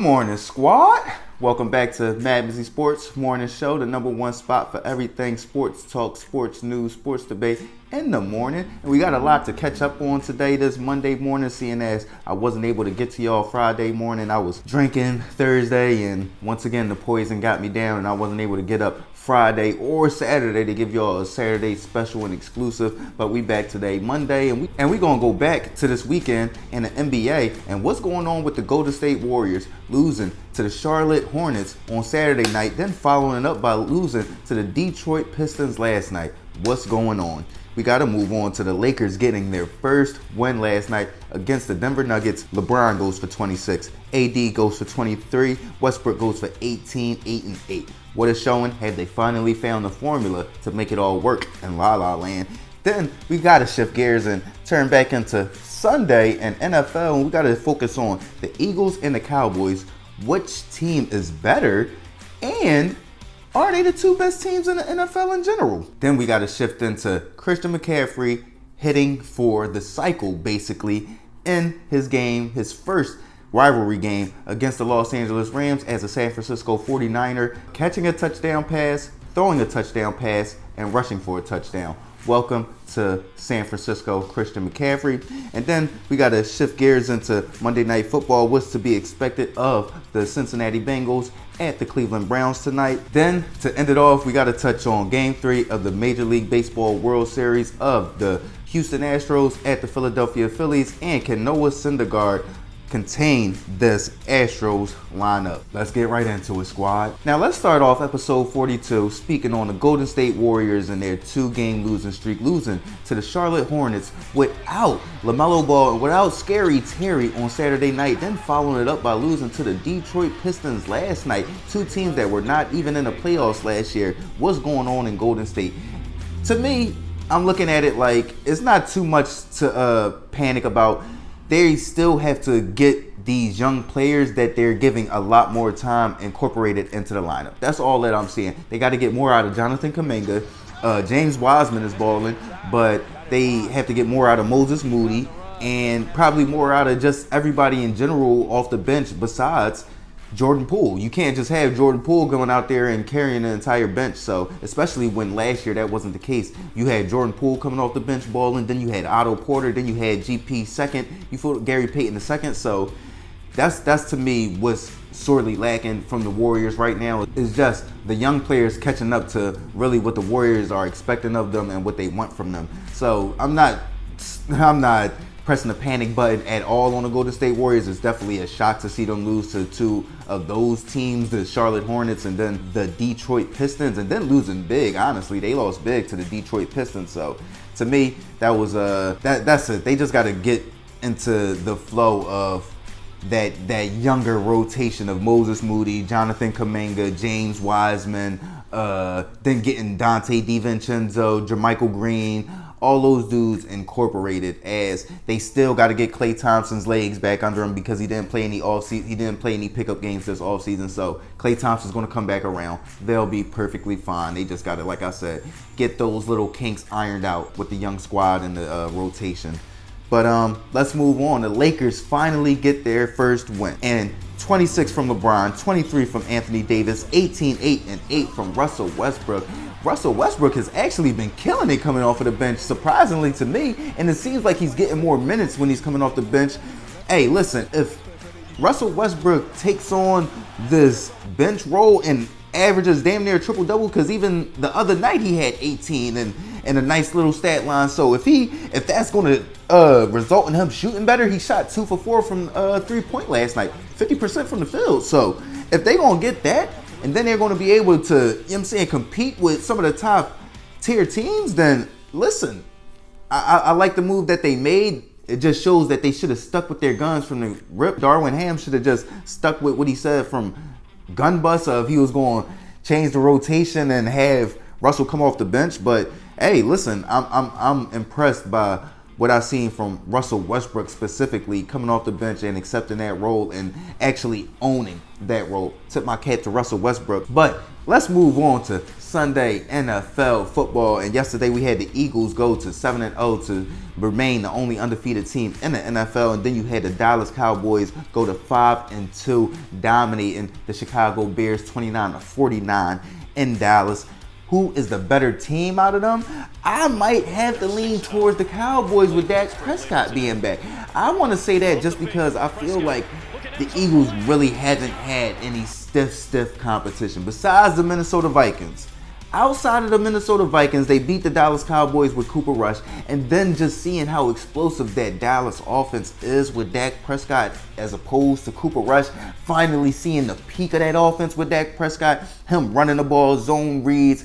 morning, squad. Welcome back to MadMizzy Sports Morning Show, the #1 spot for everything sports talk, sports news, sports debate in the morning. And we got a lot to catch up on today, this Monday morning, seeing as I wasn't able to get to y'all Friday morning. I was drinking Thursday, and once again, the poison got me down, and I wasn't able to get up Friday or Saturday to give y'all a Saturday special and exclusive. But we back today, Monday, and we gonna go back to this weekend in the NBA and what's going on with the Golden State Warriors losing to the Charlotte Hornets on Saturday night, then following it up by losing to the Detroit Pistons last night. What's going on? We got to move on to the Lakers getting their first win last night against the Denver Nuggets. LeBron goes for 26, AD goes for 23, Westbrook goes for 18, 8 and 8. What is showing, have they finally found the formula to make it all work in La La Land? Then we got to shift gears and turn back into Sunday and NFL, and we got to focus on the Eagles and the Cowboys. Which team is better, and are they the two best teams in the NFL in general? Then we got to shift into Christian McCaffrey hitting for the cycle, basically, in his game, his first rivalry game against the Los Angeles Rams as a San Francisco 49er, catching a touchdown pass, throwing a touchdown pass, and rushing for a touchdown. Welcome to San Francisco, Christian McCaffrey. And then we got to shift gears into Monday Night Football. What's to be expected of the Cincinnati Bengals at the Cleveland Browns tonight. Then to end it off, we got to touch on Game 3 of the Major League Baseball World Series of the Houston Astros at the Philadelphia Phillies. And can Noah Syndergaard contain this Astros lineup? Let's get right into it, squad. Now let's start off episode 42 speaking on the Golden State Warriors and their 2-game losing streak, losing to the Charlotte Hornets without LaMelo Ball and without Scary Terry on Saturday night, then following it up by losing to the Detroit Pistons last night. Two teams that were not even in the playoffs last year. What's going on in Golden State? To me, I'm looking at it like it's not too much to panic about. They still have to get these young players that they're giving a lot more time incorporated into the lineup. That's all that I'm seeing. They got to get more out of Jonathan Kuminga. James Wiseman is balling, but they have to get more out of Moses Moody and probably more out of just everybody in general off the bench besides Jordan Poole. You can't just have Jordan Poole going out there and carrying the entire bench. So, especially when last year that wasn't the case. You had Jordan Poole coming off the bench balling, then you had Otto Porter, then you had GP second, you put Gary Payton the second. So that's to me what's sorely lacking from the Warriors right now. Is just the young players catching up to really what the Warriors are expecting of them and what they want from them. So I'm not pressing the panic button at all on the Golden State Warriors. It's definitely a shock to see them lose to two of those teams, the Charlotte Hornets and then the Detroit Pistons, and then losing big. Honestly, they lost big to the Detroit Pistons. So to me, that was that's it. They just got to get into the flow of that younger rotation of Moses Moody, Jonathan Kuminga, James Wiseman, then getting Dante DiVincenzo, Jermichael Green, all those dudes incorporated, as they still got to get Klay Thompson's legs back under him because he didn't play any offseason. He didn't play any pickup games this offseason. So Klay Thompson's going to come back around. They'll be perfectly fine. They just got to, like I said, get those little kinks ironed out with the young squad and the rotation. But let's move on. The Lakers finally get their first win. And 26 from LeBron, 23 from Anthony Davis, 18, 8 and 8 from Russell Westbrook. Russell Westbrook has actually been killing it coming off of the bench, surprisingly to me, and it seems like he's getting more minutes when he's coming off the bench. Hey, listen, if Russell Westbrook takes on this bench role and averages damn near a triple-double, because even the other night he had 18 and a nice little stat line. So if that's going to result in him shooting better, he shot 2 for 4 from 3-point last night, 50% from the field. So if they going to get that, and then they're going to be able to, you know what I'm saying, compete with some of the top tier teams, then listen, I like the move that they made. It just shows that they should have stuck with their guns from the rip. Darwin Ham should have just stuck with what he said from gun bust of he was going to change the rotation and have Russell come off the bench. But hey, listen, I'm impressed by what I've seen from Russell Westbrook specifically, coming off the bench and accepting that role and actually owning that role. Tip my cap to Russell Westbrook. But let's move on to Sunday NFL football, and yesterday we had the Eagles go to 7-0 to remain the only undefeated team in the NFL, and then you had the Dallas Cowboys go to 5-2, dominating the Chicago Bears 29-49 in Dallas. Who is the better team out of them? I might have to lean towards the Cowboys with Dak Prescott being back. I want to say that just because I feel like the Eagles really haven't had any stiff competition besides the Minnesota Vikings. Outside of the Minnesota Vikings, they beat the Dallas Cowboys with Cooper Rush, and then just seeing how explosive that Dallas offense is with Dak Prescott as opposed to Cooper Rush, finally seeing the peak of that offense with Dak Prescott, him running the ball, zone reads,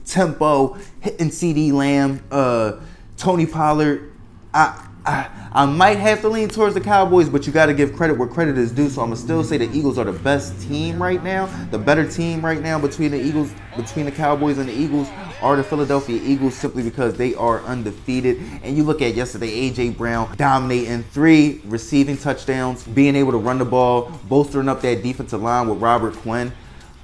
tempo, hitting CD Lamb, Tony Pollard. I might have to lean towards the Cowboys, but you got to give credit where credit is due. So I'm gonna still say the Eagles are the best team right now. The better team right now between the Cowboys and the Eagles are the Philadelphia Eagles, simply because they are undefeated. And you look at yesterday, A.J. Brown dominating 3 receiving touchdowns, being able to run the ball, bolstering up that defensive line with Robert Quinn,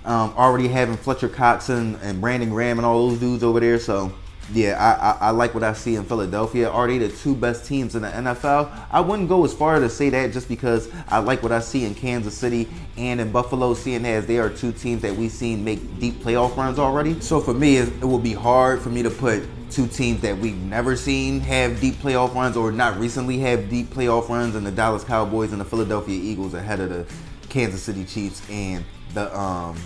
already having Fletcher Cox and Brandon Graham and all those dudes over there. So yeah, I like what I see in Philadelphia. Are they the 2 best teams in the NFL? I wouldn't go as far to say that, just because I like what I see in Kansas City and in Buffalo, seeing as they are 2 teams that we've seen make deep playoff runs already. So for me, it will be hard for me to put 2 teams that we've never seen have deep playoff runs or not recently have deep playoff runs, and the Dallas Cowboys and the Philadelphia Eagles ahead of the Kansas City Chiefs and the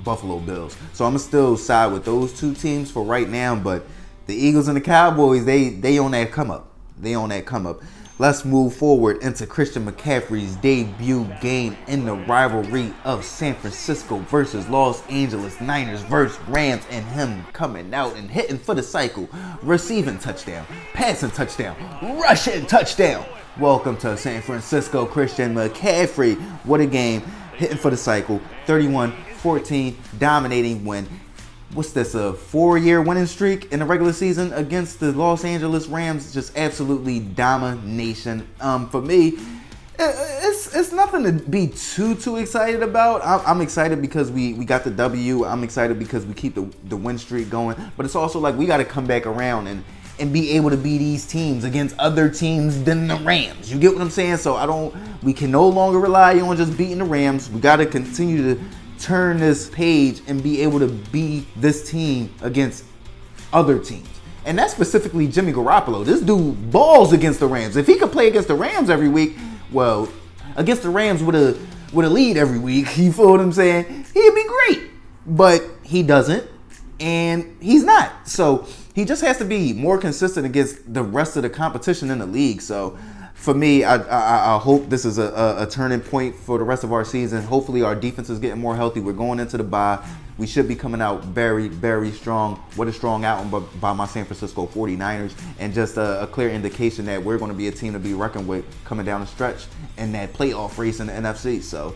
Buffalo Bills. So I'm gonna still side with those 2 teams for right now, but the Eagles and the Cowboys, they on that come up. They on that come up. Let's move forward into Christian McCaffrey's debut game in the rivalry of San Francisco versus Los Angeles Niners versus Rams, and him coming out and hitting for the cycle. Receiving touchdown, passing touchdown, rushing touchdown. Welcome to San Francisco, Christian McCaffrey. What a game. Hitting for the cycle. 31-14, dominating win. What's this, a 4-year winning streak in the regular season against the Los Angeles Rams? Just absolutely domination. For me, it's nothing to be too excited about. I'm excited because we got the W. I'm excited because we keep the win streak going. But it's also like we got to come back around and be able to beat these teams against other teams than the Rams. You get what I'm saying? So we can no longer rely on just beating the Rams. We got to continue to turn this page and be able to beat this team against other teams. And that's specifically Jimmy Garoppolo. This dude balls against the Rams. If he could play against the Rams every week, well, against the Rams with a lead every week, you feel what I'm saying? He'd be great. But he doesn't, and he's not. So he just has to be more consistent against the rest of the competition in the league. So for me, I hope this is a turning point for the rest of our season. Hopefully our defense is getting more healthy. We're going into the bye. We should be coming out very strong. What a strong outing by my San Francisco 49ers. And just a clear indication that we're going to be a team to be reckoned with coming down the stretch in that playoff race in the NFC. So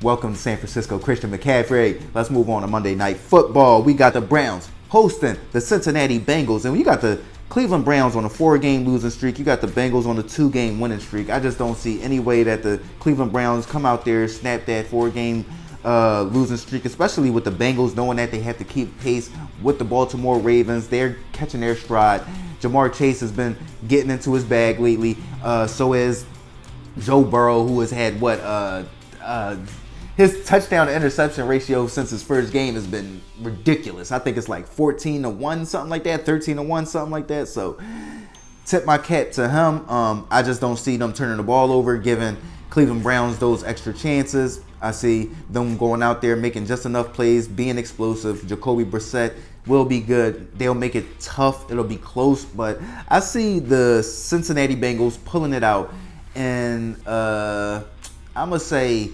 welcome to San Francisco, Christian McCaffrey. Let's move on to Monday Night Football. We got the Browns hosting the Cincinnati Bengals. And we got the Cleveland Browns on a 4-game losing streak. You got the Bengals on a 2-game winning streak. I just don't see any way that the Cleveland Browns come out there, snap that 4-game losing streak, especially with the Bengals knowing that they have to keep pace with the Baltimore Ravens. They're catching their stride. Jamar Chase has been getting into his bag lately. So is Joe Burrow, who has had his touchdown to interception ratio since his first game has been ridiculous. I think it's like 14-1, something like that, 13-1, something like that. So tip my cap to him. I just don't see them turning the ball over, giving Cleveland Browns those extra chances. I see them going out there, making just enough plays, being explosive. Jacoby Brissett will be good. They'll make it tough. It'll be close. But I see the Cincinnati Bengals pulling it out. And I'm going to say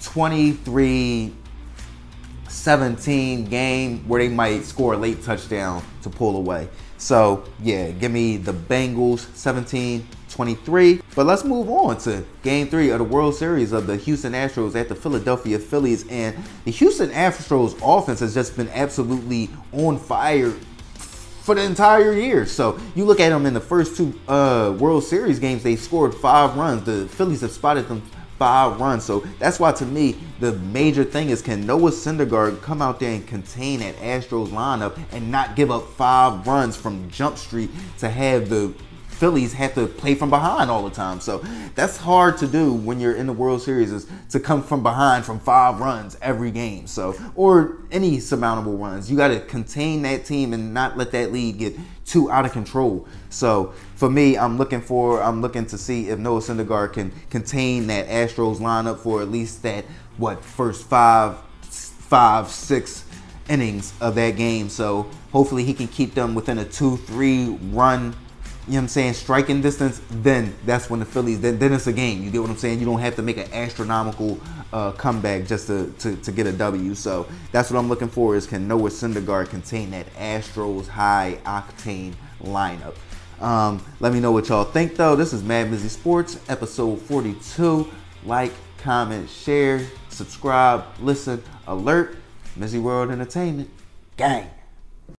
23-17 game where they might score a late touchdown to pull away. So, yeah, give me the Bengals 17-23. But let's move on to Game 3 of the World Series of the Houston Astros at the Philadelphia Phillies. And the Houston Astros offense has just been absolutely on fire for the entire year. So you look at them in the first 2 World Series games, they scored 5 runs. The Phillies have spotted them 5 runs. So that's why, to me, the major thing is, can Noah Syndergaard come out there and contain that Astros lineup and not give up 5 runs from Jump Street to have the Phillies have to play from behind all the time. So that's hard to do when you're in the World Series, is to come from behind from 5 runs every game. So, or any surmountable runs. You got to contain that team and not let that lead get too out of control. So for me, I'm looking to see if Noah Syndergaard can contain that Astros lineup for at least that first 5-6 innings of that game. So hopefully he can keep them within a 2-3 run, you know what I'm saying, striking distance. Then that's when the Phillies, then it's a game. You get what I'm saying? You don't have to make an astronomical comeback just to get a W. So that's what I'm looking for, is can Noah Syndergaard contain that Astros high octane lineup. Let me know what y'all think, though. This is MadMizzy Sports, episode 42. Like, comment, share, subscribe, listen, alert. MizzyWorld Entertainment, gang.